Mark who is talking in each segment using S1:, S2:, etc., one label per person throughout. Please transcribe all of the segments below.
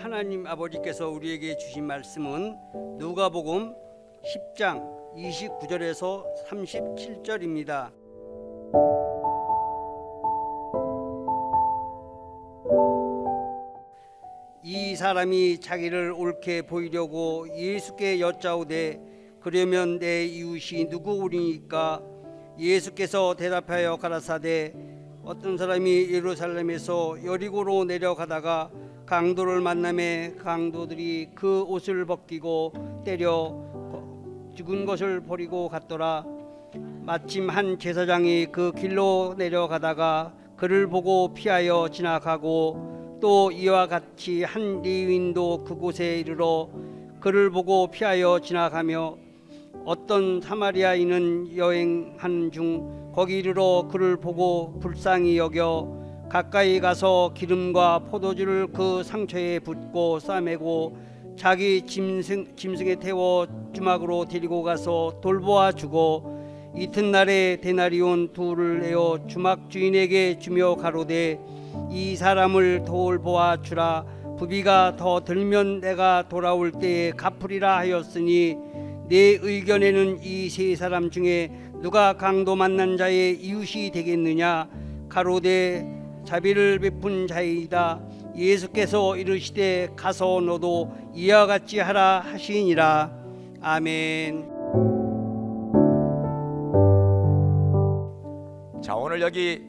S1: 하나님 아버지께서 우리에게 주신 말씀은 누가복음 10장 29절에서 37절입니다. 이 사람이 자기를 옳게 보이려고 예수께 여짜오되 그러면 내 이웃이 누구오리니까? 예수께서 대답하여 가라사대 어떤 사람이 예루살렘에서 여리고로 내려가다가 강도를 만나매 강도들이 그 옷을 벗기고 때려 죽은 것을 버리고 갔더라. 마침 한 제사장이 그 길로 내려가다가 그를 보고 피하여 지나가고 또 이와 같이 한 레위인도 그곳에 이르러 그를 보고 피하여 지나가며 어떤 사마리아인은 여행하는 중 거기 이르러 그를 보고 불쌍히 여겨 가까이 가서 기름과 포도주를 그 상처에 붓고 싸매고 자기 짐승에 태워 주막으로 데리고 가서 돌보아 주고 이튿날에 데나리온 둘을 내어 주막 주인에게 주며 가로되 이 사람을 돌보아 주라. 부비가 더 들면 내가 돌아올 때에 갚으리라 하였으니 내 의견에는 이 세 사람 중에 누가 강도 만난 자의 이웃이 되겠느냐? 가로되 자비를 베푼 자이다. 예수께서 이르시되 가서 너도 이와 같이 하라 하시니라. 아멘.
S2: 자, 오늘 여기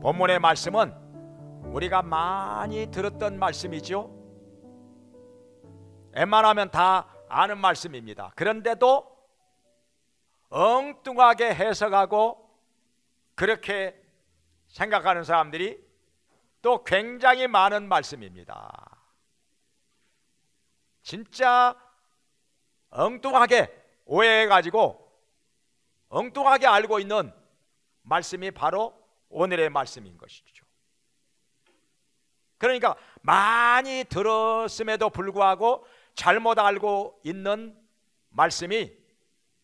S2: 본문의 말씀은 우리가 많이 들었던 말씀이죠. 웬만하면 다 아는 말씀입니다. 그런데도 엉뚱하게 해석하고 그렇게 생각하는 사람들이 또 굉장히 많은 말씀입니다. 진짜 엉뚱하게 오해해가지고 엉뚱하게 알고 있는 말씀이 바로 오늘의 말씀인 것이죠. 그러니까 많이 들었음에도 불구하고 잘못 알고 있는 말씀이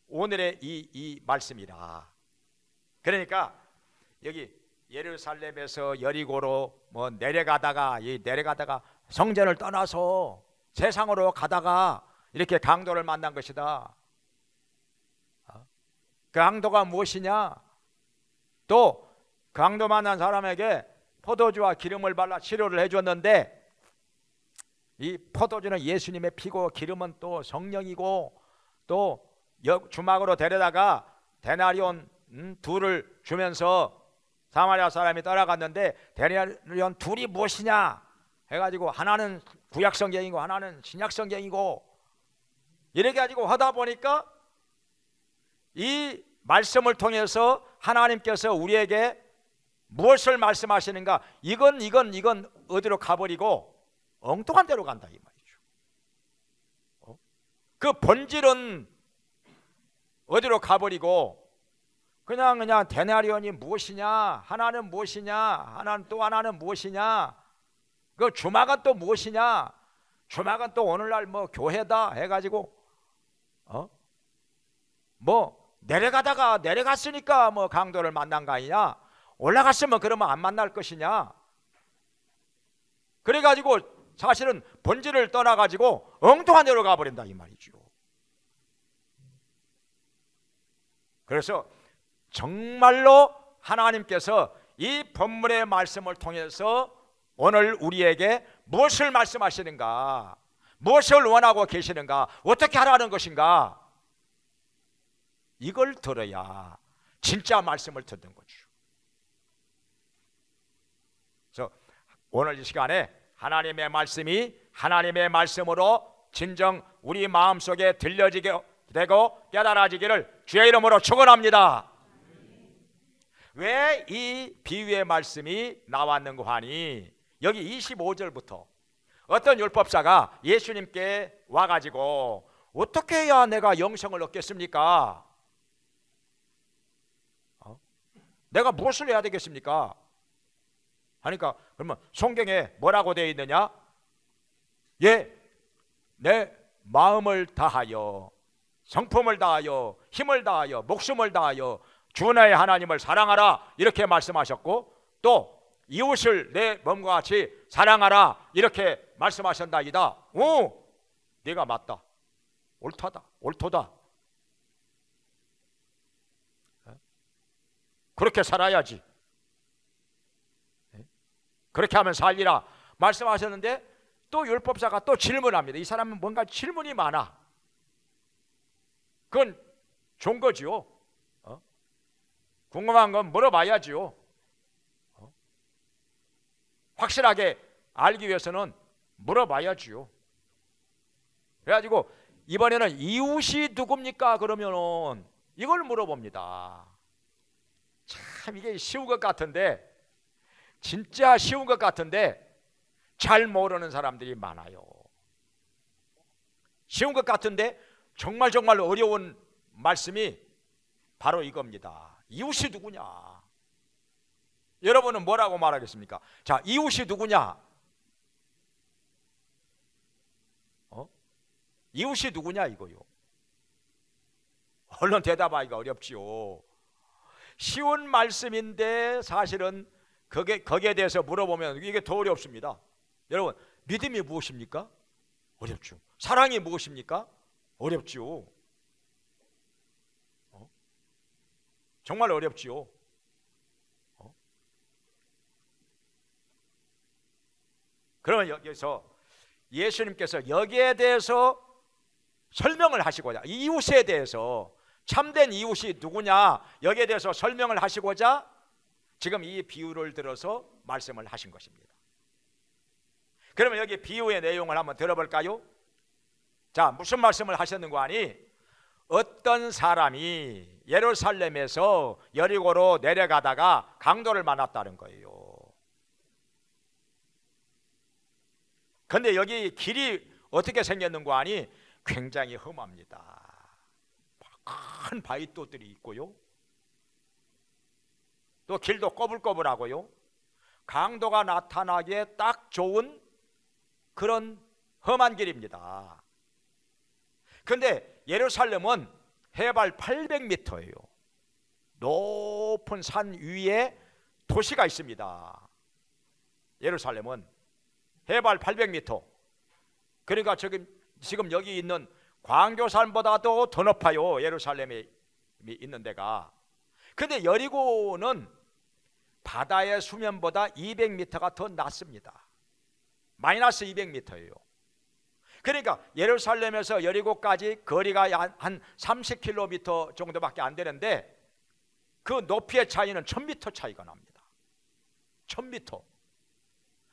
S2: 오늘의 이 말씀이라. 그러니까 여기 예루살렘에서 여리고로 내려가다가 성전을 떠나서 세상으로 가다가 이렇게 강도를 만난 것이다. 그 강도가 무엇이냐? 또 강도 만난 사람에게 포도주와 기름을 발라 치료를 해줬는데 이 포도주는 예수님의 피고 기름은 또 성령이고 또 주막으로 데려다가 데나리온 둘을 주면서 사마리아 사람이 따라갔는데 데나리온 둘이 무엇이냐 해가지고 하나는 구약성경이고 하나는 신약성경이고 이렇게 가지고 하다 보니까 이 말씀을 통해서 하나님께서 우리에게 무엇을 말씀하시는가, 이건 어디로 가버리고 엉뚱한 데로 간다 이 말이죠. 그 본질은 어디로 가버리고 그냥 데나리온이 무엇이냐, 하나는 무엇이냐, 하나는 무엇이냐, 그 주막은 또 무엇이냐, 주막은 또 오늘날 교회다 해가지고 내려갔으니까 강도를 만난 거 아니냐, 올라갔으면 그러면 안 만날 것이냐, 그래가지고 사실은 본질을 떠나가지고 엉뚱한 데로 가버린다 이 말이죠. 그래서 정말로 하나님께서 이 본문의 말씀을 통해서 오늘 우리에게 무엇을 말씀하시는가, 무엇을 원하고 계시는가, 어떻게 하라는 것인가, 이걸 들어야 진짜 말씀을 듣는 거죠. 그래서 오늘 이 시간에 하나님의 말씀이 하나님의 말씀으로 진정 우리 마음속에 들려지게 되고 깨달아지기를 주의 이름으로 축원합니다. 왜 이 비유의 말씀이 나왔는가 하니 여기 25절부터 어떤 율법사가 예수님께 와가지고 어떻게 해야 내가 영생을 얻겠습니까? 내가 무엇을 해야 되겠습니까? 하니까 그러면 성경에 뭐라고 되어 있느냐? 내 마음을 다하여 성품을 다하여 힘을 다하여 목숨을 다하여 주 너의 하나님을 사랑하라 이렇게 말씀하셨고, 또 이웃을 내 몸과 같이 사랑하라 이렇게 말씀하셨나이다. 오, 네가 맞다. 옳다다. 옳도다. 그렇게 살아야지. 그렇게 하면 살리라 말씀하셨는데 또 율법사가 또 질문합니다. 이 사람은 뭔가 질문이 많아. 그건 좋은 거지요. 궁금한 건 물어봐야지요. 확실하게 알기 위해서는 물어봐야지요. 그래가지고 이번에는 이웃이 누굽니까? 그러면은 이걸 물어봅니다. 참 이게 쉬운 것 같은데, 진짜 쉬운 것 같은데 잘 모르는 사람들이 많아요. 쉬운 것 같은데 정말 어려운 말씀이 바로 이겁니다. 이웃이 누구냐? 여러분은 뭐라고 말하겠습니까? 자, 이웃이 누구냐? 이웃이 누구냐 이거요. 얼른 대답하기가 어렵지요. 쉬운 말씀인데 사실은 거기에 대해서 물어보면 이게 더 어렵습니다. 여러분, 믿음이 무엇입니까? 어렵죠. 사랑이 무엇입니까? 어렵죠. 정말 어렵지요. 그러면 여기서 예수님께서 여기에 대해서 설명을 하시고자, 이웃에 대해서 참된 이웃이 누구냐 여기에 대해서 설명을 하시고자 지금 이 비유를 들어서 말씀을 하신 것입니다. 그러면 여기 비유의 내용을 한번 들어볼까요? 자, 무슨 말씀을 하셨는가 하니 어떤 사람이 예루살렘에서 여리고로 내려가다가 강도를 만났다는 거예요. 근데 여기 길이 어떻게 생겼는가 하니 굉장히 험합니다. 큰 바위돌들이 있고요, 또 길도 꼬불꼬불하고요, 강도가 나타나기에 딱 좋은 그런 험한 길입니다. 근데 예루살렘은 해발 800m예요. 높은 산 위에 도시가 있습니다. 예루살렘은 해발 800m. 그러니까 지금 여기 있는 광교산보다도 더 높아요. 예루살렘에 있는 데가. 근데 여리고는 바다의 수면보다 200m가 더 낮습니다. 마이너스 200m예요. 그러니까 예루살렘에서 여리고까지 거리가 한 30km 정도밖에 안 되는데 그 높이의 차이는 1000m 차이가 납니다. 1000m.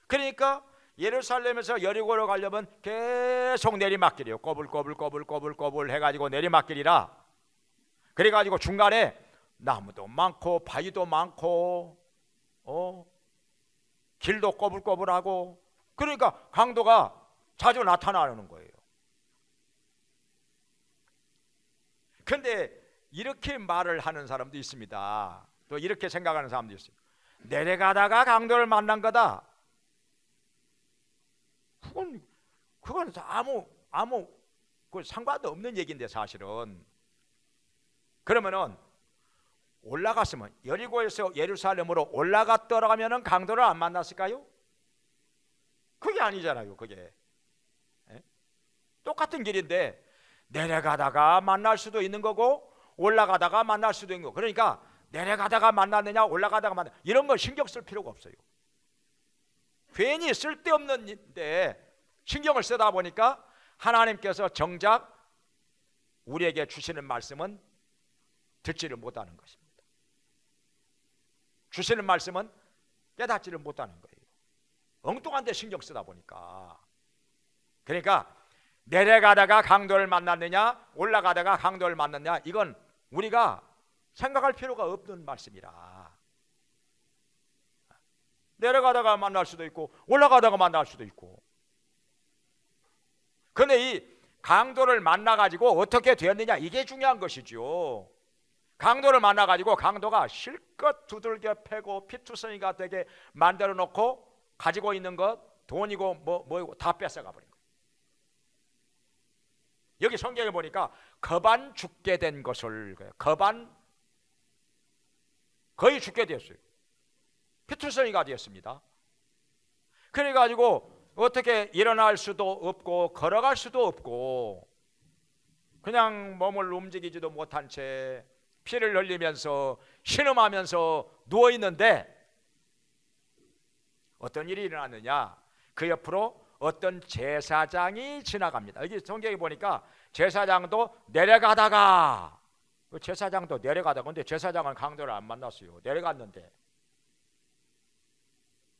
S2: 그러니까 예루살렘에서 여리고로 가려면 계속 내리막길이에요. 꼬불꼬불 해가지고 내리막길이라. 그래가지고 중간에 나무도 많고 바위도 많고 길도 꼬불꼬불하고, 그러니까 강도가 자주 나타나는 거예요. 근데 이렇게 말을 하는 사람도 있습니다. 또 이렇게 생각하는 사람도 있어요. 내려가다가 강도를 만난 거다. 그건 아무 상관도 없는 얘기인데 사실은. 그러면은 올라갔으면 여리고에서 예루살렘으로 올라갔더라면은 강도를 안 만났을까요? 그게 아니잖아요. 그게 똑같은 길인데 내려가다가 만날 수도 있는 거고 올라가다가 만날 수도 있는 거고. 그러니까 내려가다가 만났느냐 올라가다가 만났느냐 이런 거 신경 쓸 필요가 없어요. 괜히 쓸데없는 일인데 신경을 쓰다 보니까 하나님께서 정작 우리에게 주시는 말씀은 듣지를 못하는 것입니다. 주시는 말씀은 깨닫지를 못하는 거예요. 엉뚱한 데 신경 쓰다 보니까. 그러니까 내려가다가 강도를 만났느냐 올라가다가 강도를 만났느냐 이건 우리가 생각할 필요가 없는 말씀이라. 내려가다가 만날 수도 있고 올라가다가 만날 수도 있고. 그런데 이 강도를 만나가지고 어떻게 되었느냐 이게 중요한 것이죠. 강도를 만나가지고 강도가 실컷 두들겨 패고 피투성이가 되게 만들어 놓고 가지고 있는 것 돈이고 뭐이고 다 뺏어가 버린 거예요. 여기 성경에 보니까 거반 죽게 된 것을, 거반 거의 죽게 되었어요. 피투성이가 되었습니다. 그래가지고 어떻게 일어날 수도 없고 걸어갈 수도 없고 그냥 몸을 움직이지도 못한 채 피를 흘리면서 신음하면서 누워있는데 어떤 일이 일어났느냐, 그 옆으로 어떤 제사장이 지나갑니다. 여기 성경에 보니까 제사장도 내려가다가, 제사장도 내려가다가, 근데 제사장은 강도를 안 만났어요. 내려갔는데,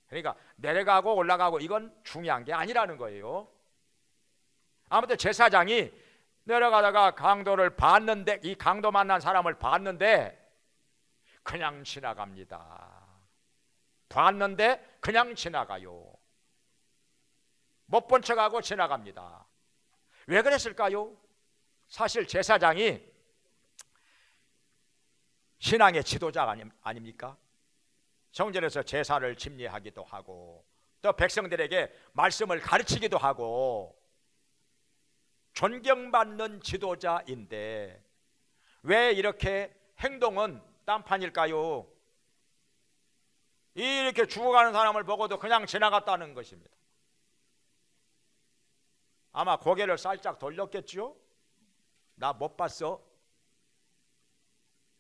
S2: 그러니까 내려가고 올라가고 이건 중요한 게 아니라는 거예요. 아무튼 제사장이 내려가다가 강도를 봤는데, 이 강도 만난 사람을 봤는데 그냥 지나갑니다. 봤는데 그냥 지나가요. 못 본 척하고 지나갑니다. 왜 그랬을까요? 사실 제사장이 신앙의 지도자 아닙니까? 성전에서 제사를 집례하기도 하고 또 백성들에게 말씀을 가르치기도 하고 존경받는 지도자인데 왜 이렇게 행동은 딴판일까요? 이렇게 죽어가는 사람을 보고도 그냥 지나갔다는 것입니다. 아마 고개를 살짝 돌렸겠죠? 나 못 봤어?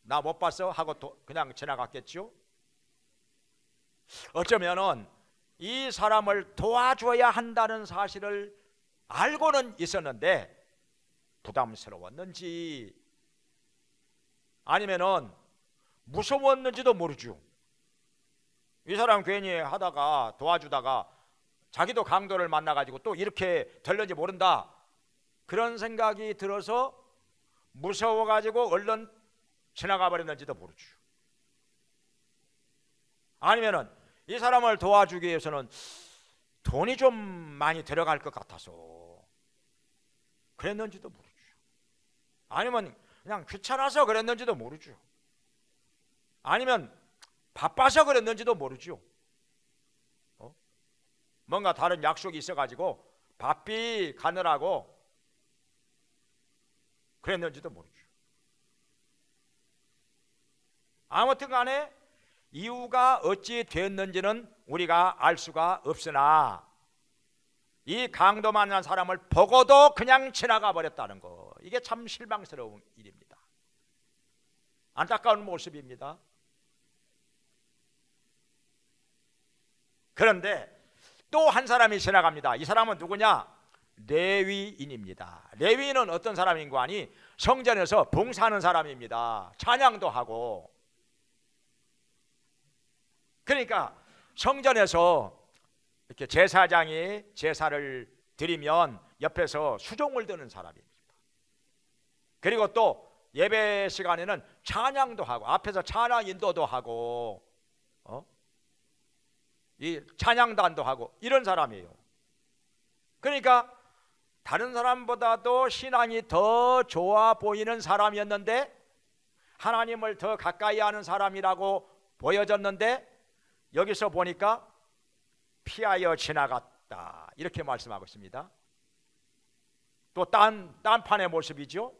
S2: 나 못 봤어? 하고 그냥 지나갔겠죠? 어쩌면은 이 사람을 도와줘야 한다는 사실을 알고는 있었는데 부담스러웠는지 아니면은 무서웠는지도 모르죠. 이 사람 괜히 하다가 도와주다가 자기도 강도를 만나가지고 또 이렇게 될는지 모른다, 그런 생각이 들어서 무서워가지고 얼른 지나가 버렸는지도 모르죠. 아니면은 이 사람을 도와주기 위해서는 돈이 좀 많이 들어갈 것 같아서 그랬는지도 모르죠. 아니면 그냥 귀찮아서 그랬는지도 모르죠. 아니면 바빠서 그랬는지도 모르죠. 뭔가 다른 약속이 있어가지고 바삐 가느라고 그랬는지도 모르죠. 아무튼 간에 이유가 어찌 됐는지는 우리가 알 수가 없으나 이 강도 만난 사람을 보고도 그냥 지나가 버렸다는 거, 이게 참 실망스러운 일입니다. 안타까운 모습입니다. 그런데 또 한 사람이 지나갑니다. 이 사람은 누구냐? 레위인입니다. 레위인은 어떤 사람인가 하니 성전에서 봉사하는 사람입니다. 찬양도 하고. 그러니까 성전에서 이렇게 제사장이 제사를 드리면 옆에서 수종을 드는 사람입니다. 그리고 또 예배 시간에는 찬양도 하고 앞에서 찬양 인도도 하고 이 찬양단도 하고 이런 사람이에요. 그러니까 다른 사람보다도 신앙이 더 좋아 보이는 사람이었는데 하나님을 더 가까이 하는 사람이라고 보여졌는데 여기서 보니까 피하여 지나갔다 이렇게 말씀하고 있습니다. 또 딴판의 모습이죠.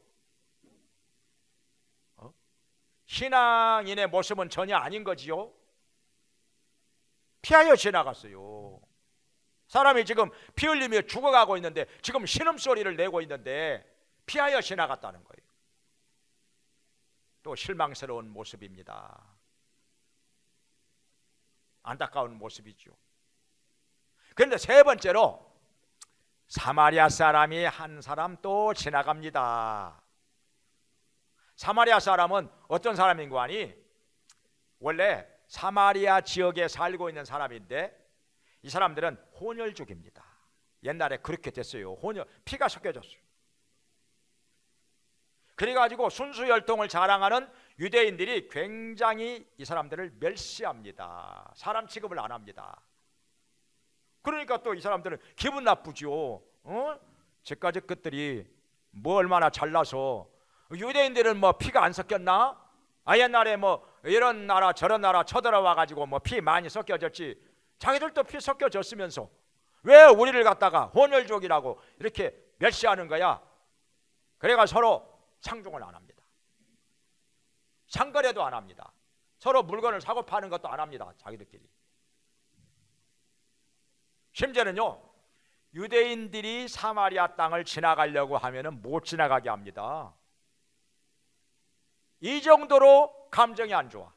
S2: 신앙인의 모습은 전혀 아닌 거지요. 피하여 지나갔어요. 사람이 지금 피 흘리며 죽어가고 있는데 지금 신음소리를 내고 있는데 피하여 지나갔다는 거예요. 또 실망스러운 모습입니다. 안타까운 모습이죠. 그런데 세 번째로 사마리아 사람이 한 사람 또 지나갑니다. 사마리아 사람은 어떤 사람인가 하니 원래 사마리아 지역에 살고 있는 사람인데 이 사람들은 혼혈족입니다. 옛날에 그렇게 됐어요. 피가 섞여졌어요. 그래가지고 순수혈통을 자랑하는 유대인들이 굉장히 이 사람들을 멸시합니다. 사람 취급을 안 합니다. 그러니까 또 이 사람들은 기분 나쁘죠. 저까지 것들이 뭐 얼마나 잘나서 유대인들은 뭐 피가 안 섞였나? 옛날에 뭐 이런 나라 저런 나라 쳐들어와 가지고 뭐 피 많이 섞여졌지 자기들도 피 섞여졌으면서 왜 우리를 갖다가 혼혈족이라고 이렇게 멸시하는 거야? 그래가 서로 상종을 안 합니다. 상거래도 안 합니다. 서로 물건을 사고 파는 것도 안 합니다. 자기들끼리. 심지어는요, 유대인들이 사마리아 땅을 지나가려고 하면은 못 지나가게 합니다. 이 정도로 감정이 안 좋아.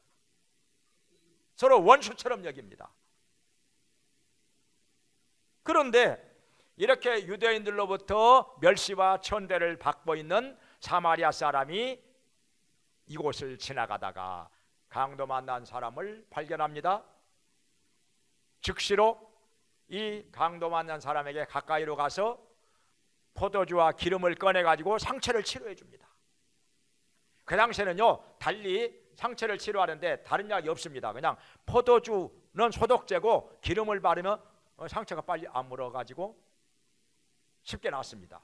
S2: 서로 원수처럼 여깁니다. 그런데 이렇게 유대인들로부터 멸시와 천대를 받고 있는 사마리아 사람이 이곳을 지나가다가 강도 만난 사람을 발견합니다. 즉시로 이 강도 만난 사람에게 가까이로 가서 포도주와 기름을 꺼내 가지고 상처를 치료해 줍니다. 그 당시에는요, 달리 상처를 치료하는데 다른 약이 없습니다. 그냥 포도주는 소독제고 기름을 바르면 상처가 빨리 안 물어 가지고 쉽게 낫습니다.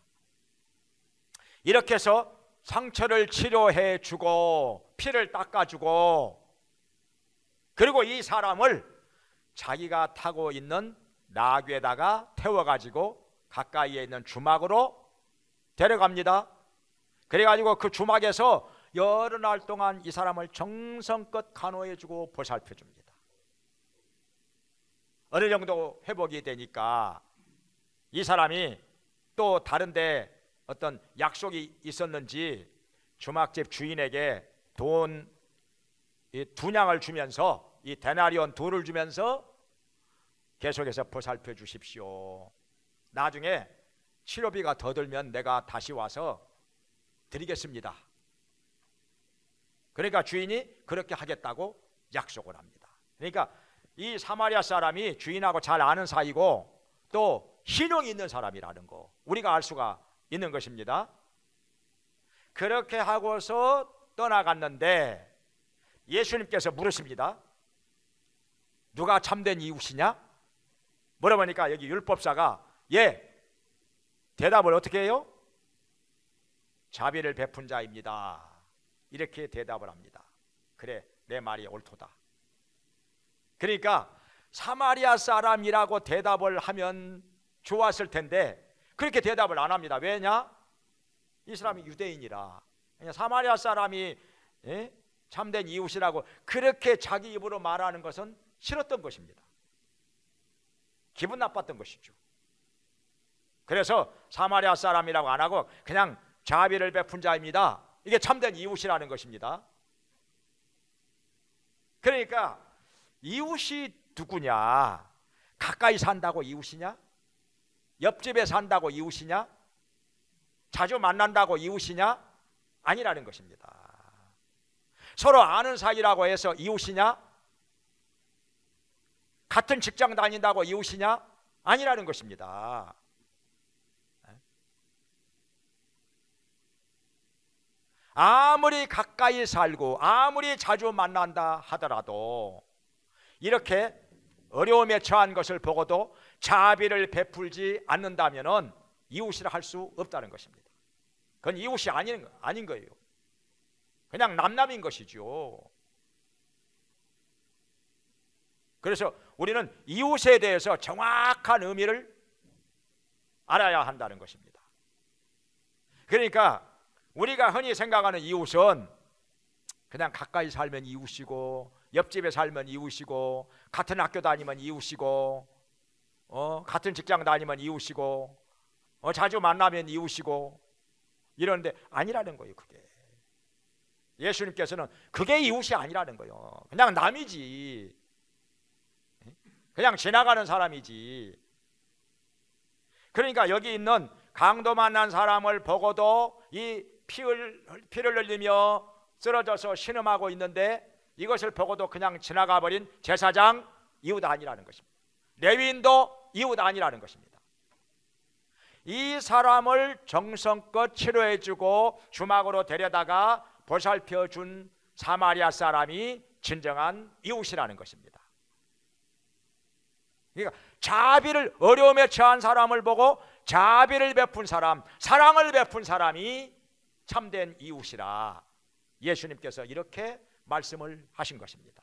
S2: 이렇게 해서 상처를 치료해 주고 피를 닦아 주고, 그리고 이 사람을 자기가 타고 있는 나귀에다가 태워가지고 가까이에 있는 주막으로 데려갑니다. 그래가지고 그 주막에서 여러 날 동안 이 사람을 정성껏 간호해주고 보살펴줍니다. 어느 정도 회복이 되니까 이 사람이 또 다른데 어떤 약속이 있었는지 주막집 주인에게 돈 두 냥을 주면서, 이 데나리온 둘을 주면서 계속해서 보살펴 주십시오. 나중에 치료비가 더 들면 내가 다시 와서 드리겠습니다. 그러니까 주인이 그렇게 하겠다고 약속을 합니다. 그러니까 이 사마리아 사람이 주인하고 잘 아는 사이고 또 신용이 있는 사람이라는 거 우리가 알 수가 있는 것입니다. 그렇게 하고서 떠나갔는데 예수님께서 물으십니다. 누가 참된 이웃이냐? 물어보니까 여기 율법사가 대답을 어떻게 해요? 자비를 베푼 자입니다. 이렇게 대답을 합니다. 그래, 내 말이 옳도다. 그러니까 사마리아 사람이라고 대답을 하면 좋았을 텐데 그렇게 대답을 안 합니다. 왜냐? 이 사람이 유대인이라. 사마리아 사람이 참된 이웃이라고 그렇게 자기 입으로 말하는 것은 싫었던 것입니다. 기분 나빴던 것이죠. 그래서 사마리아 사람이라고 안 하고 그냥 자비를 베푼 자입니다. 이게 참된 이웃이라는 것입니다. 그러니까 이웃이 누구냐? 가까이 산다고 이웃이냐? 옆집에 산다고 이웃이냐? 자주 만난다고 이웃이냐? 아니라는 것입니다. 서로 아는 사이라고 해서 이웃이냐? 같은 직장 다닌다고 이웃이냐? 아니라는 것입니다. 아무리 가까이 살고 아무리 자주 만난다 하더라도 이렇게 어려움에 처한 것을 보고도 자비를 베풀지 않는다면 이웃이라 할 수 없다는 것입니다. 그건 이웃이 아닌 거예요. 그냥 남남인 것이죠. 그래서 우리는 이웃에 대해서 정확한 의미를 알아야 한다는 것입니다. 그러니까 우리가 흔히 생각하는 이웃은 그냥 가까이 살면 이웃이고 옆집에 살면 이웃이고 같은 학교 다니면 이웃이고 같은 직장 다니면 이웃이고 자주 만나면 이웃이고 이러는데 아니라는 거예요. 그게 예수님께서는 그게 이웃이 아니라는 거예요. 그냥 남이지, 그냥 지나가는 사람이지. 그러니까 여기 있는 강도 만난 사람을 보고도 이 피를 흘리며 쓰러져서 신음하고 있는데 이것을 보고도 그냥 지나가 버린 제사장 이웃 아니라는 것입니다. 레위인도 이웃 아니라는 것입니다. 이 사람을 정성껏 치료해주고 주막으로 데려다가 보살펴준 사마리아 사람이 진정한 이웃이라는 것입니다. 그러니까 자비를, 어려움에 처한 사람을 보고 자비를 베푼 사람, 사랑을 베푼 사람이 참된 이웃이라 예수님께서 이렇게 말씀을 하신 것입니다.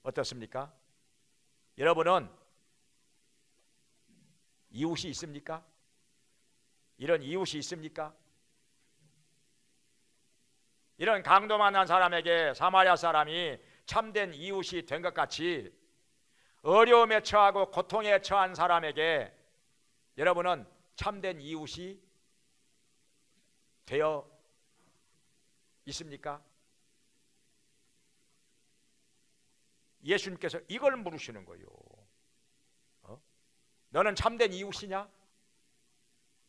S2: 어떻습니까? 여러분은 이웃이 있습니까? 이런 이웃이 있습니까? 이런 강도 만난 사람에게 사마리아 사람이 참된 이웃이 된 것 같이 어려움에 처하고 고통에 처한 사람에게 여러분은 참된 이웃이 되어 있습니까? 예수님께서 이걸 물으시는 거예요. 너는 참된 이웃이냐?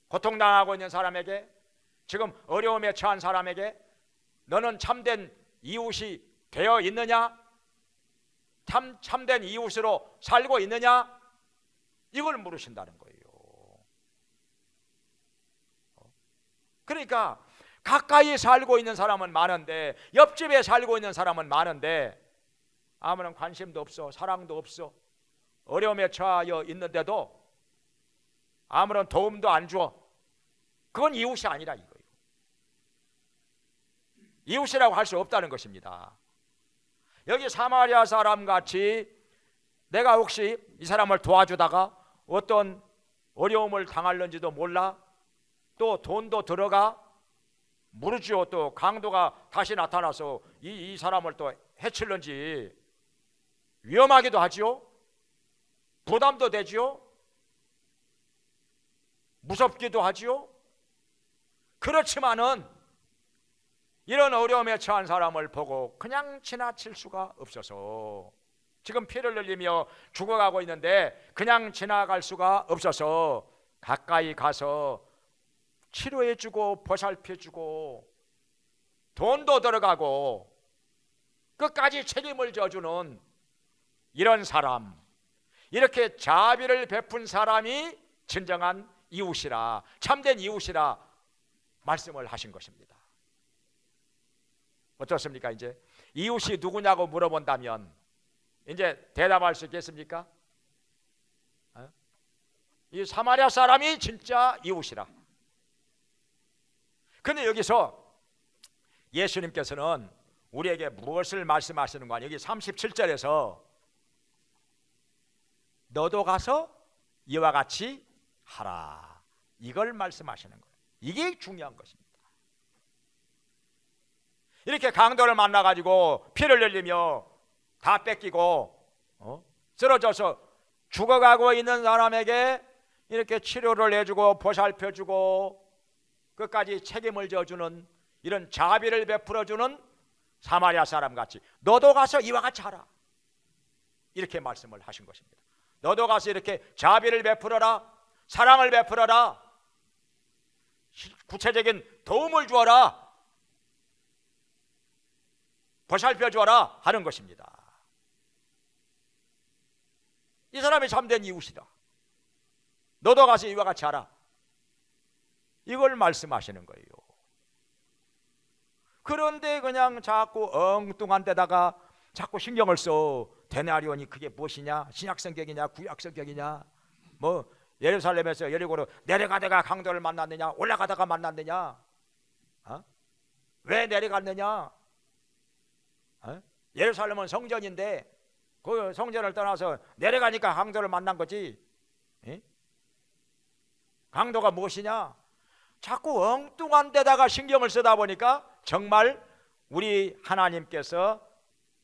S2: 고통당하고 있는 사람에게, 지금 어려움에 처한 사람에게 너는 참된 이웃이 되어 있느냐? 참된 이웃으로 살고 있느냐? 이걸 물으신다는 거예요. 그러니까 가까이 살고 있는 사람은 많은데, 옆집에 살고 있는 사람은 많은데 아무런 관심도 없어, 사랑도 없어, 어려움에 처하여 있는데도 아무런 도움도 안 줘. 그건 이웃이 아니라 이거예요. 이웃이라고 할 수 없다는 것입니다. 여기 사마리아 사람 같이 내가 혹시 이 사람을 도와주다가 어떤 어려움을 당할는지도 몰라, 또 돈도 들어가 모르지요. 또 강도가 다시 나타나서 이 사람을 또 해칠는지 위험하기도 하지요. 부담도 되지요. 무섭기도 하지요. 그렇지만은 이런 어려움에 처한 사람을 보고 그냥 지나칠 수가 없어서, 지금 피를 흘리며 죽어가고 있는데 그냥 지나갈 수가 없어서 가까이 가서 치료해주고 보살펴주고 돈도 들어가고 끝까지 책임을 져주는 이런 사람, 이렇게 자비를 베푼 사람이 진정한 이웃이라, 참된 이웃이라 말씀을 하신 것입니다. 어떻습니까? 이제 이웃이 누구냐고 물어본다면 이제 대답할 수 있겠습니까? 이 사마리아 사람이 진짜 이웃이라. 근데 여기서 예수님께서는 우리에게 무엇을 말씀하시는 거냐? 여기 37절에서 너도 가서 이와 같이 하라, 이걸 말씀하시는 거예요. 이게 중요한 것입니다. 이렇게 강도를 만나가지고 피를 흘리며 다 뺏기고 쓰러져서 죽어가고 있는 사람에게 이렇게 치료를 해주고 보살펴주고 끝까지 책임을 져주는 이런 자비를 베풀어주는 사마리아 사람 같이 너도 가서 이와 같이 하라, 이렇게 말씀을 하신 것입니다. 너도 가서 이렇게 자비를 베풀어라, 사랑을 베풀어라, 구체적인 도움을 주어라, 보살펴 주어라 하는 것입니다. 이 사람이 참된 이웃이다. 너도 가서 이와 같이 하라, 이걸 말씀하시는 거예요. 그런데 그냥 자꾸 엉뚱한 데다가 자꾸 신경을 써. 데나리온이 그게 무엇이냐? 신약성경이냐 구약성경이냐? 뭐 예루살렘에서 여리고로 내려가다가 강도를 만났느냐, 올라가다가 만났느냐? 왜 내려갔느냐? 예루살렘은 성전인데 그 성전을 떠나서 내려가니까 강도를 만난 거지. 강도가 무엇이냐? 자꾸 엉뚱한 데다가 신경을 쓰다 보니까 정말 우리 하나님께서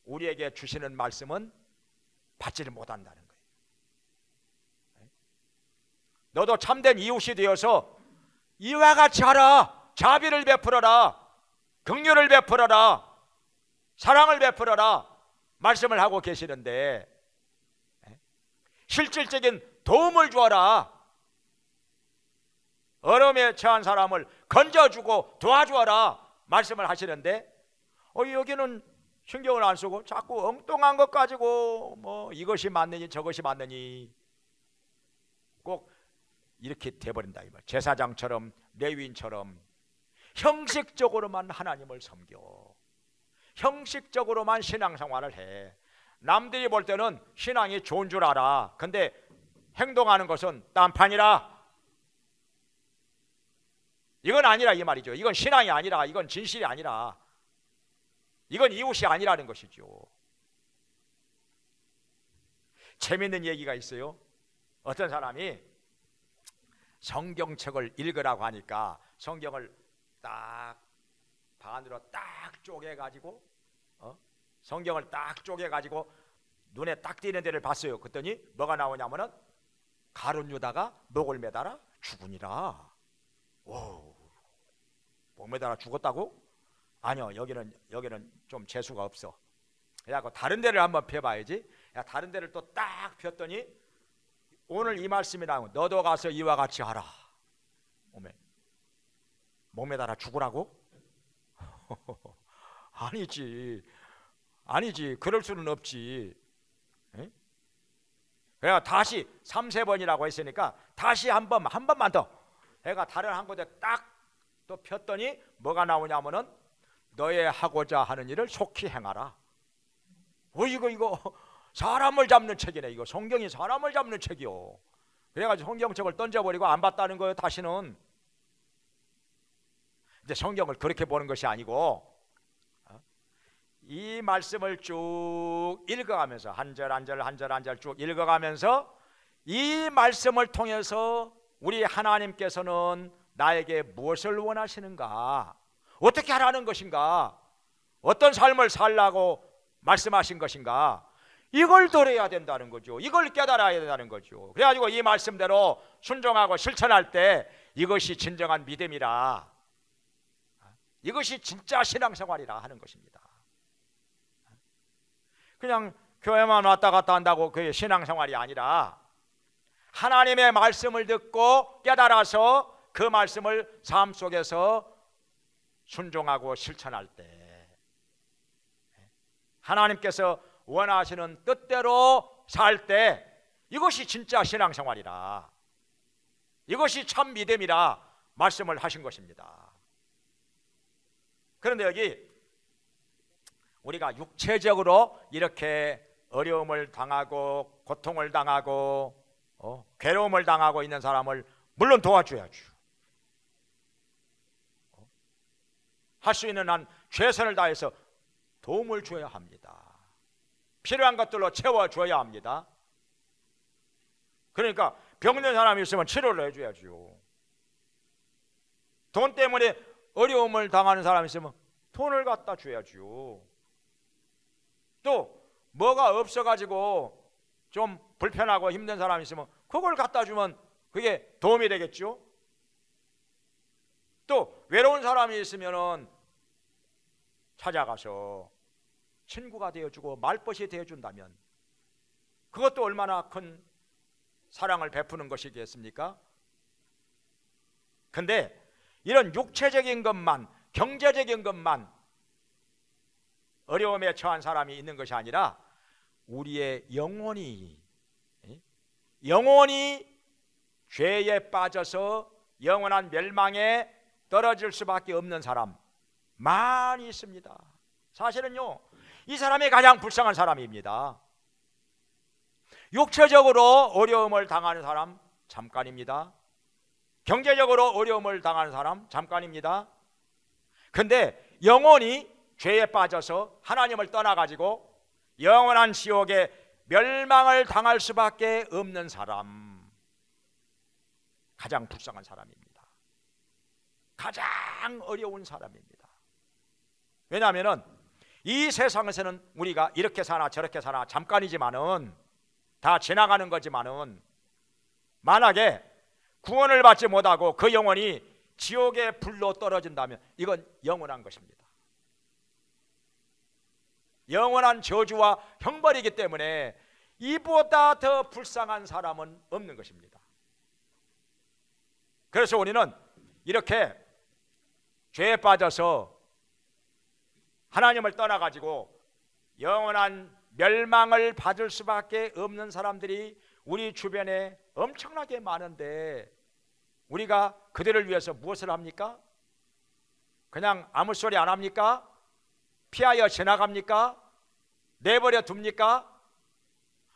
S2: 우리에게 주시는 말씀은 받지를 못한다는 거예요. 너도 참된 이웃이 되어서 이와 같이 하라, 자비를 베풀어라, 긍휼을 베풀어라, 사랑을 베풀어라 말씀을 하고 계시는데, 실질적인 도움을 주어라, 어려움에 처한 사람을 건져주고 도와주어라 말씀을 하시는데 여기는 신경을 안 쓰고 자꾸 엉뚱한 것 가지고 뭐 이것이 맞느니 저것이 맞느니 꼭 이렇게 돼버린다 이 말. 제사장처럼 레위인처럼 형식적으로만 하나님을 섬겨, 형식적으로만 신앙생활을 해. 남들이 볼 때는 신앙이 좋은 줄 알아. 근데 행동하는 것은 딴판이라. 이건 아니라 이 말이죠. 이건 신앙이 아니라, 이건 진실이 아니라, 이건 이웃이 아니라는 것이죠. 재밌는 얘기가 있어요. 어떤 사람이 성경책을 읽으라고 하니까 성경을 딱 반으로 딱 쪼개가지고 성경을 딱 쪼개가지고 눈에 딱 띄는 데를 봤어요. 그랬더니 뭐가 나오냐면은 가룟 유다가 목을 매달아 죽으니라. 오, 목 매달아 죽었다고? 아니요, 여기는 좀 재수가 없어. 그래갖고 다른 데를 한번 펴봐야지. 다른 데를 또 딱 폈더니 오늘 이 말씀이 나오면 너도 가서 이와 같이 하라. 목 매달아 죽으라고? 아니지. 그럴 수는 없지. 그래가 다시 3~4번이라고 했으니까 다시 한 번만 더 해가 다른 한 곳에 딱 또 폈더니 뭐가 나오냐면은 너의 하고자 하는 일을 속히 행하라. 이거 사람을 잡는 책이네. 이거 성경이 사람을 잡는 책이요. 그래가지고 성경책을 던져버리고 안 봤다는 거예요. 다시는. 이제 성경을 그렇게 보는 것이 아니고 이 말씀을 쭉 읽어가면서 한 절 한 절 쭉 읽어가면서 이 말씀을 통해서 우리 하나님께서는 나에게 무엇을 원하시는가, 어떻게 하라는 것인가, 어떤 삶을 살라고 말씀하신 것인가, 이걸 들어야 된다는 거죠. 이걸 깨달아야 된다는 거죠. 그래가지고 이 말씀대로 순종하고 실천할 때 이것이 진정한 믿음이라, 이것이 진짜 신앙생활이라 하는 것입니다. 그냥 교회만 왔다 갔다 한다고 그게 신앙생활이 아니라 하나님의 말씀을 듣고 깨달아서 그 말씀을 삶 속에서 순종하고 실천할 때 하나님께서 원하시는 뜻대로 살 때 이것이 진짜 신앙생활이라, 이것이 참 믿음이라 말씀을 하신 것입니다. 그런데 여기 우리가 육체적으로 이렇게 어려움을 당하고 고통을 당하고 괴로움을 당하고 있는 사람을 물론 도와줘야죠. 할 수 있는 한 최선을 다해서 도움을 줘야 합니다. 필요한 것들로 채워줘야 합니다. 그러니까 병든 사람이 있으면 치료를 해줘야죠. 돈 때문에 어려움을 당하는 사람이 있으면 돈을 갖다 줘야죠. 또 뭐가 없어가지고 좀 불편하고 힘든 사람이 있으면 그걸 갖다 주면 그게 도움이 되겠죠. 또 외로운 사람이 있으면은 찾아가서 친구가 되어주고 말벗이 되어준다면 그것도 얼마나 큰 사랑을 베푸는 것이겠습니까? 근데 이런 육체적인 것만, 경제적인 것만 어려움에 처한 사람이 있는 것이 아니라 우리의 영혼이 죄에 빠져서 영원한 멸망에 떨어질 수밖에 없는 사람 많이 있습니다. 사실은요, 이 사람이 가장 불쌍한 사람입니다. 육체적으로 어려움을 당하는 사람 잠깐입니다. 경제적으로 어려움을 당하는 사람 잠깐입니다. 근데 영혼이 죄에 빠져서 하나님을 떠나가지고 영원한 지옥에 멸망을 당할 수밖에 없는 사람, 가장 불쌍한 사람입니다. 가장 어려운 사람입니다. 왜냐하면 이 세상에서는 우리가 이렇게 사나 저렇게 사나 잠깐이지만은 다 지나가는 거지만은 만약에 구원을 받지 못하고 그 영혼이 지옥의 불로 떨어진다면 이건 영원한 것입니다. 영원한 저주와 형벌이기 때문에 이보다 더 불쌍한 사람은 없는 것입니다. 그래서 우리는 이렇게 죄에 빠져서 하나님을 떠나가지고 영원한 멸망을 받을 수밖에 없는 사람들이 우리 주변에 엄청나게 많은데 우리가 그들을 위해서 무엇을 합니까? 그냥 아무 소리 안 합니까? 피하여 지나갑니까? 내버려 둡니까?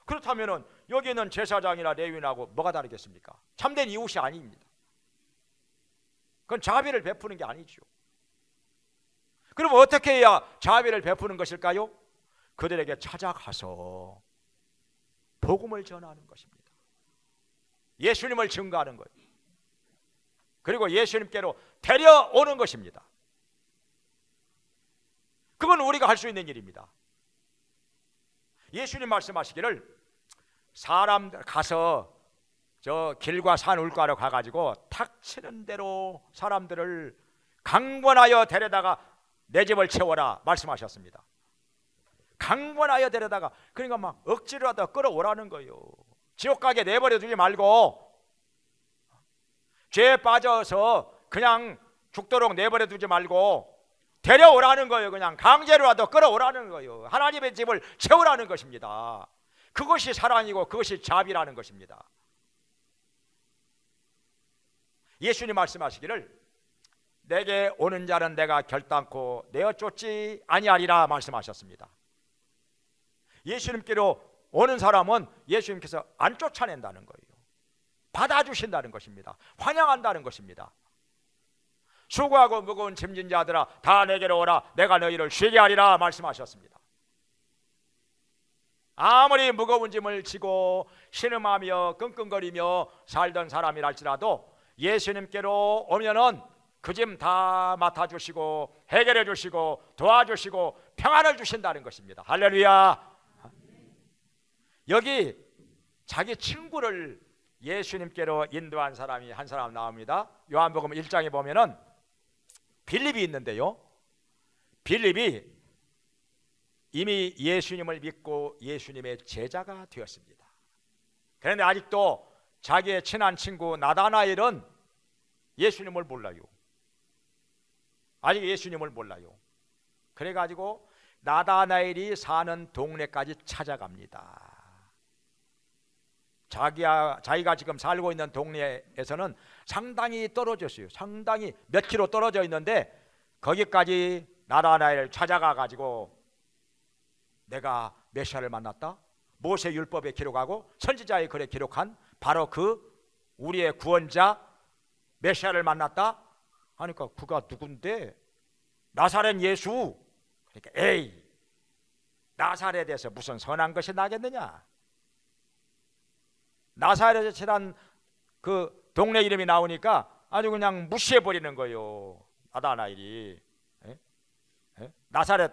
S2: 그렇다면 여기 있는 제사장이나 레위인하고 뭐가 다르겠습니까? 참된 이웃이 아닙니다. 그건 자비를 베푸는 게 아니죠. 그럼 어떻게 해야 자비를 베푸는 것일까요? 그들에게 찾아가서 복음을 전하는 것입니다. 예수님을 증거하는 거예요. 그리고 예수님께로 데려오는 것입니다. 그건 우리가 할 수 있는 일입니다. 예수님 말씀하시기를 사람 가서 저 길과 산 울가로 가가지고 탁치는 대로 사람들을 강권하여 데려다가 내 집을 채워라 말씀하셨습니다. 강권하여 데려다가, 그러니까 막 억지로 하다 끌어오라는 거예요. 지옥 가게 내버려 두지 말고, 죄에 빠져서 그냥 죽도록 내버려 두지 말고 데려오라는 거예요. 그냥 강제로라도 끌어오라는 거예요. 하나님의 집을 채우라는 것입니다. 그것이 사랑이고 그것이 자비라는 것입니다. 예수님 말씀하시기를 내게 오는 자는 내가 결단코 내어 쫓지 아니하리라 말씀하셨습니다. 예수님께로 오는 사람은 예수님께서 안 쫓아낸다는 거예요. 받아주신다는 것입니다. 환영한다는 것입니다. 수고하고 무거운 짐진 자들아 다 내게로 오라 내가 너희를 쉬게 하리라 말씀하셨습니다. 아무리 무거운 짐을 지고 신음하며 끙끙거리며 살던 사람이랄지라도 예수님께로 오면은 그 짐 다 맡아주시고 해결해 주시고 도와주시고 평안을 주신다는 것입니다. 할렐루야. 여기 자기 친구를 예수님께로 인도한 사람이 한 사람 나옵니다. 요한복음 1장에 보면은 빌립이 있는데요, 빌립이 이미 예수님을 믿고 예수님의 제자가 되었습니다. 그런데 아직도 자기의 친한 친구 나다나엘은 예수님을 몰라요. 아직 예수님을 몰라요. 그래가지고 나다나엘이 사는 동네까지 찾아갑니다. 자기가 지금 살고 있는 동네에서는 상당히 떨어졌어요. 상당히 몇 킬로 떨어져 있는데 거기까지 나다나엘을 찾아가 가지고 내가 메시아를 만났다, 모세 율법에 기록하고 선지자의 글에 기록한 바로 그 우리의 구원자 메시아를 만났다 하니까 그가 누군데? 나사렛 예수. 그러니까 에이, 나사렛에서 무슨 선한 것이 나겠느냐? 나사렛이란 그 동네 이름이 나오니까 아주 그냥 무시해버리는 거예요. 나다나엘이. 나사렛,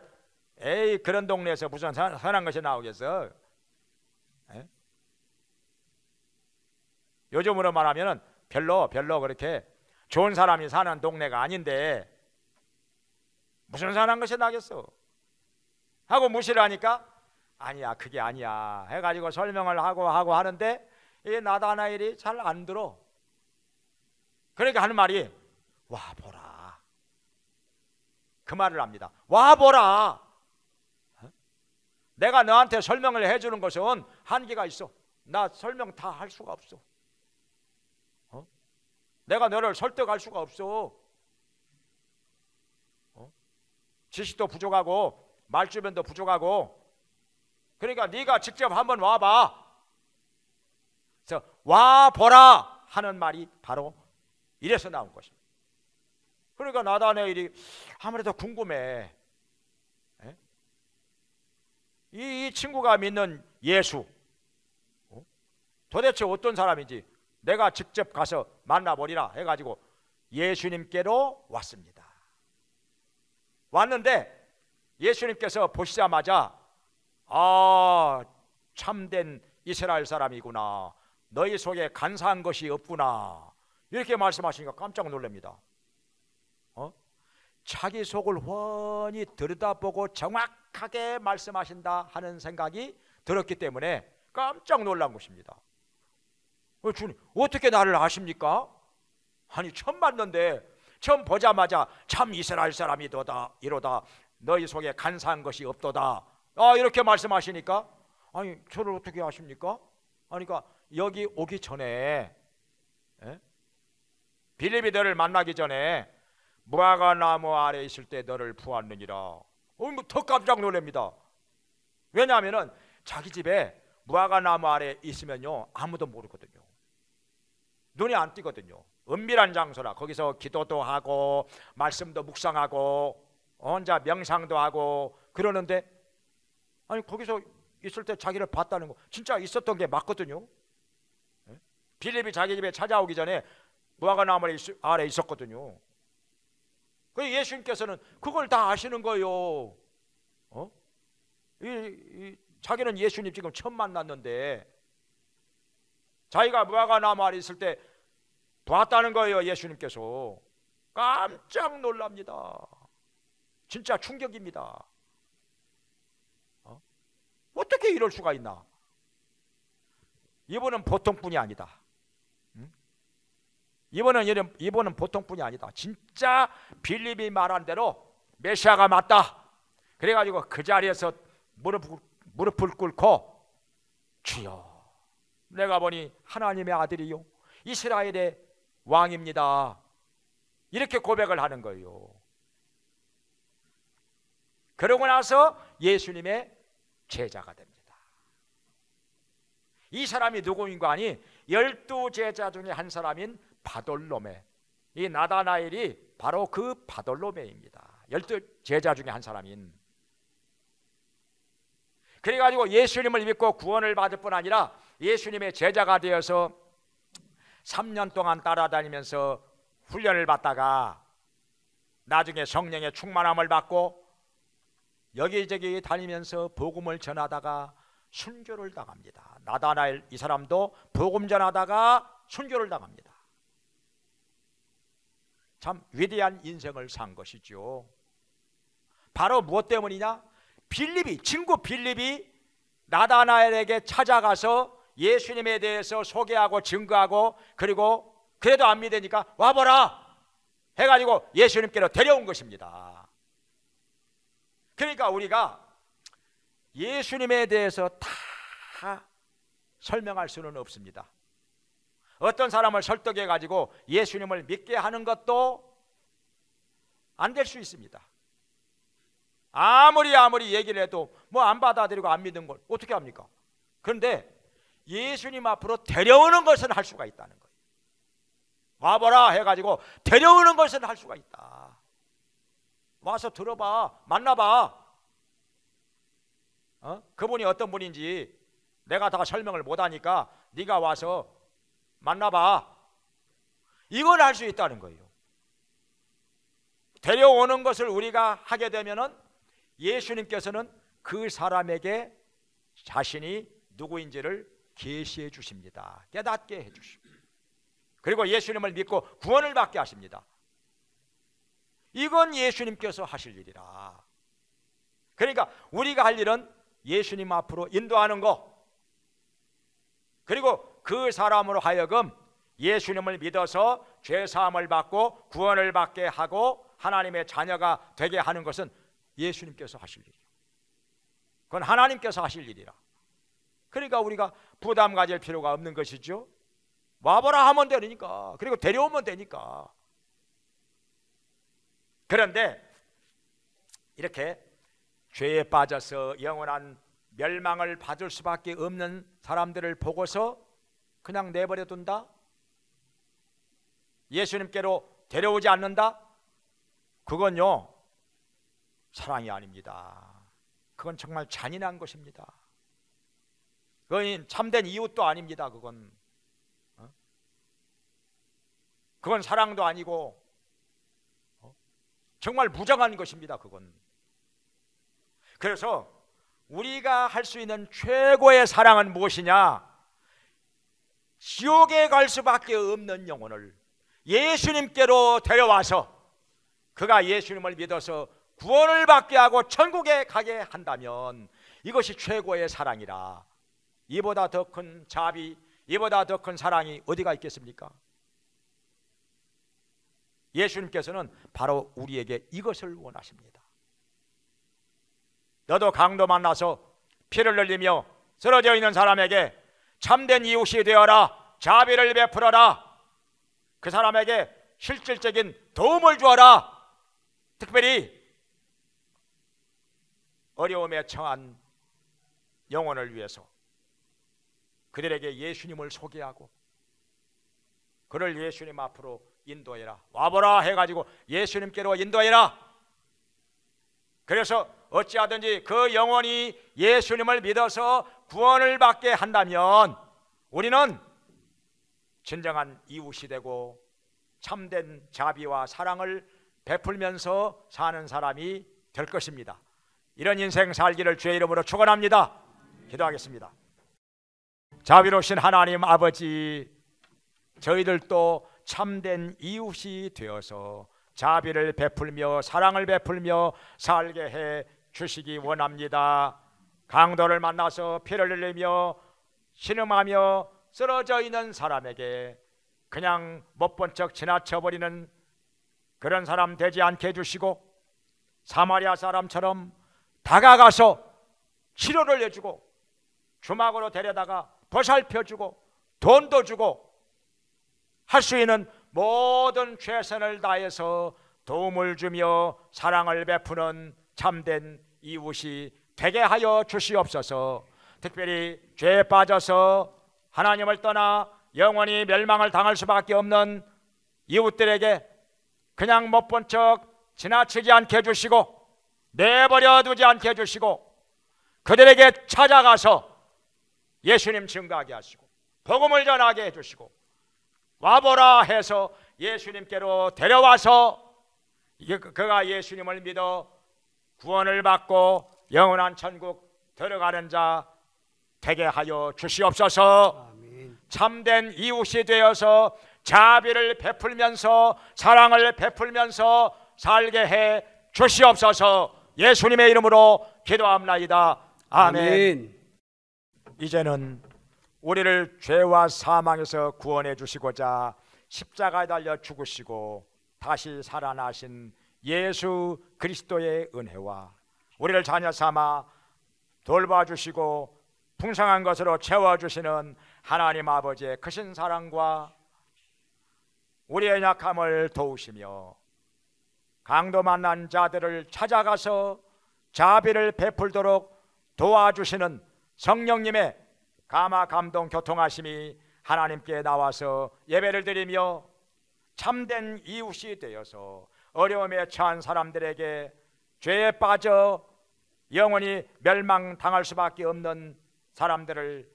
S2: 에이, 그런 동네에서 무슨 선한 것이 나오겠어? 요즘으로 말하면 별로 그렇게 좋은 사람이 사는 동네가 아닌데 무슨 선한 것이 나겠어? 하고 무시를 하니까 아니야, 그게 아니야 해가지고 설명을 하고 하는데 이 나다나엘이 잘 안 들어. 그러니까 하는 말이 와 보라, 그 말을 합니다. 와 보라, 내가 너한테 설명을 해주는 것은 한계가 있어. 나 설명 다 할 수가 없어. 내가 너를 설득할 수가 없어. 지식도 부족하고 말주변도 부족하고. 그러니까 네가 직접 한번 와봐. 그래서 와 보라 하는 말이 바로 이래서 나온 것입니다. 그러니까 나다나엘이 아무래도 궁금해. 이 친구가 믿는 예수 도대체 어떤 사람인지 내가 직접 가서 만나보리라 해가지고 예수님께로 왔습니다. 왔는데 예수님께서 보시자마자 아, 참된 이스라엘 사람이구나, 너희 속에 간사한 것이 없구나, 이렇게 말씀하시니까 깜짝 놀랍니다. 자기 속을 훤히 들여다보고 정확하게 말씀하신다 하는 생각이 들었기 때문에 깜짝 놀란 것입니다. 주님, 어떻게 나를 아십니까? 아니, 처음 봤는데 처음 보자마자 참 이스라엘 사람이도다 이로다, 너희 속에 간사한 것이 없도다, 이렇게 말씀하시니까 아니, 저를 어떻게 아십니까? 그러니까 여기 오기 전에 빌립이 너를 만나기 전에 무화과 나무 아래 있을 때 너를 보았느니라. 더 깜짝 놀랍니다. 왜냐하면 자기 집에 무화과 나무 아래 있으면요 아무도 모르거든요. 눈이 안 띄거든요. 은밀한 장소라 거기서 기도도 하고 말씀도 묵상하고 혼자 명상도 하고 그러는데 아니, 거기서 있을 때 자기를 봤다는 거 진짜 있었던 게 맞거든요. 빌립이 자기 집에 찾아오기 전에 무화과 나무 아래 있었거든요. 그래서 예수님께서는 그걸 다 아시는 거예요. 자기는 예수님 지금 처음 만났는데 자기가 무화과 나무 아래 있을 때 봤다는 거예요. 예수님께서. 깜짝 놀랍니다. 진짜 충격입니다. 어떻게 이럴 수가 있나? 이분은 보통뿐이 아니다. 이분은 보통뿐이 아니다. 진짜 빌립이 말한 대로 메시아가 맞다. 그래가지고 그 자리에서 무릎을 꿇고 주여, 내가 보니 하나님의 아들이요 이스라엘의 왕입니다. 이렇게 고백을 하는 거예요. 그러고 나서 예수님의 제자가 됩니다. 이 사람이 누구인가 하니 12제자 중에 한 사람인 바돌로메. 이 나다나엘이 바로 그 바돌로메입니다. 12제자 중에 한 사람인. 그래가지고 예수님을 믿고 구원을 받을 뿐 아니라 예수님의 제자가 되어서 3년 동안 따라다니면서 훈련을 받다가 나중에 성령의 충만함을 받고 여기저기 다니면서 복음을 전하다가 순교를 당합니다. 나다나엘 이 사람도 복음 전하다가 순교를 당합니다. 참 위대한 인생을 산 것이죠. 바로 무엇 때문이냐? 친구 빌립이 나다나엘에게 찾아가서 예수님에 대해서 소개하고 증거하고 그리고 그래도 안 믿으니까 와보라 해가지고 예수님께로 데려온 것입니다. 그러니까 우리가 예수님에 대해서 다 설명할 수는 없습니다. 어떤 사람을 설득해가지고 예수님을 믿게 하는 것도 안 될 수 있습니다. 아무리 얘기를 해도 뭐 안 받아들이고 안 믿는 걸 어떻게 합니까? 그런데 예수님 앞으로 데려오는 것은 할 수가 있다는 거예요. 와보라 해가지고 데려오는 것은 할 수가 있다. 와서 들어봐, 만나봐. 그분이 어떤 분인지 내가 다 설명을 못하니까 네가 와서 만나봐. 이걸 할 수 있다는 거예요. 데려오는 것을 우리가 하게 되면은 예수님께서는 그 사람에게 자신이 누구인지를 계시해 주십니다. 깨닫게 해 주십니다. 그리고 예수님을 믿고 구원을 받게 하십니다. 이건 예수님께서 하실 일이라. 그러니까 우리가 할 일은 예수님 앞으로 인도하는 거, 그리고 그 사람으로 하여금 예수님을 믿어서 죄사함을 받고 구원을 받게 하고 하나님의 자녀가 되게 하는 것은 예수님께서 하실 일이에요. 그건 하나님께서 하실 일이라. 그러니까 우리가 부담 가질 필요가 없는 것이죠. 와보라 하면 되니까, 그리고 데려오면 되니까. 그런데 이렇게 죄에 빠져서 영원한 멸망을 받을 수밖에 없는 사람들을 보고서 그냥 내버려 둔다? 예수님께로 데려오지 않는다? 그건요 사랑이 아닙니다. 그건 정말 잔인한 것입니다. 그건 참된 이웃도 아닙니다. 그건 사랑도 아니고 정말 무정한 것입니다. 그건. 그래서 우리가 할 수 있는 최고의 사랑은 무엇이냐? 지옥에 갈 수밖에 없는 영혼을 예수님께로 데려와서 그가 예수님을 믿어서 구원을 받게 하고 천국에 가게 한다면 이것이 최고의 사랑이라. 이보다 더 큰 자비, 이보다 더 큰 사랑이 어디가 있겠습니까? 예수님께서는 바로 우리에게 이것을 원하십니다. 너도 강도 만나서 피를 흘리며 쓰러져 있는 사람에게 참된 이웃이 되어라. 자비를 베풀어라. 그 사람에게 실질적인 도움을 주어라. 특별히 어려움에 처한 영혼을 위해서 그들에게 예수님을 소개하고 그를 예수님 앞으로 인도해라. 와보라 해가지고 예수님께로 인도해라. 그래서 어찌하든지 그 영혼이 예수님을 믿어서 구원을 받게 한다면 우리는 진정한 이웃이 되고 참된 자비와 사랑을 베풀면서 사는 사람이 될 것입니다. 이런 인생 살기를 주의 이름으로 축원합니다. 기도하겠습니다. 자비로우신 하나님 아버지, 저희들도 참된 이웃이 되어서 자비를 베풀며 사랑을 베풀며 살게 해 주시기 원합니다. 강도를 만나서 피를 흘리며 신음하며 쓰러져 있는 사람에게 그냥 못 본 척 지나쳐버리는 그런 사람 되지 않게 해주시고, 사마리아 사람처럼 다가가서 치료를 해주고 주막으로 데려다가 보살펴주고 돈도 주고 할 수 있는 모든 최선을 다해서 도움을 주며 사랑을 베푸는 참된 이웃이 되게 하여 주시옵소서. 특별히 죄에 빠져서 하나님을 떠나 영원히 멸망을 당할 수밖에 없는 이웃들에게 그냥 못 본 척 지나치지 않게 해주시고 내버려 두지 않게 해주시고 그들에게 찾아가서 예수님 증거하게 하시고 복음을 전하게 해주시고 와보라 해서 예수님께로 데려와서 그가 예수님을 믿어 구원을 받고 영원한 천국 들어가는 자 되게 하여 주시옵소서.
S1: 아멘.
S2: 참된 이웃이 되어서 자비를 베풀면서 사랑을 베풀면서 살게 해 주시옵소서. 예수님의 이름으로 기도합나이다. 아멘.
S1: 아멘.
S2: 이제는 우리를 죄와 사망에서 구원해 주시고자 십자가에 달려 죽으시고 다시 살아나신 예수 그리스도의 은혜와 우리를 자녀 삼아 돌봐주시고 풍성한 것으로 채워주시는 하나님 아버지의 크신 사랑과 우리의 약함을 도우시며 강도 만난 자들을 찾아가서 자비를 베풀도록 도와주시는 성령님의 감화 감동 교통하심이 하나님께 나와서 예배를 드리며 참된 이웃이 되어서 어려움에 처한 사람들에게 죄에 빠져 영원히 멸망당할 수밖에 없는 사람들을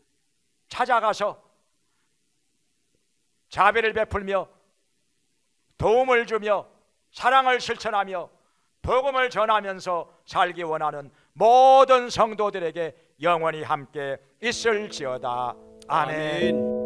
S2: 찾아가서 자비를 베풀며 도움을 주며 사랑을 실천하며 복음을 전하면서 살기 원하는 모든 성도들에게 영원히 함께 있을지어다. 아멘.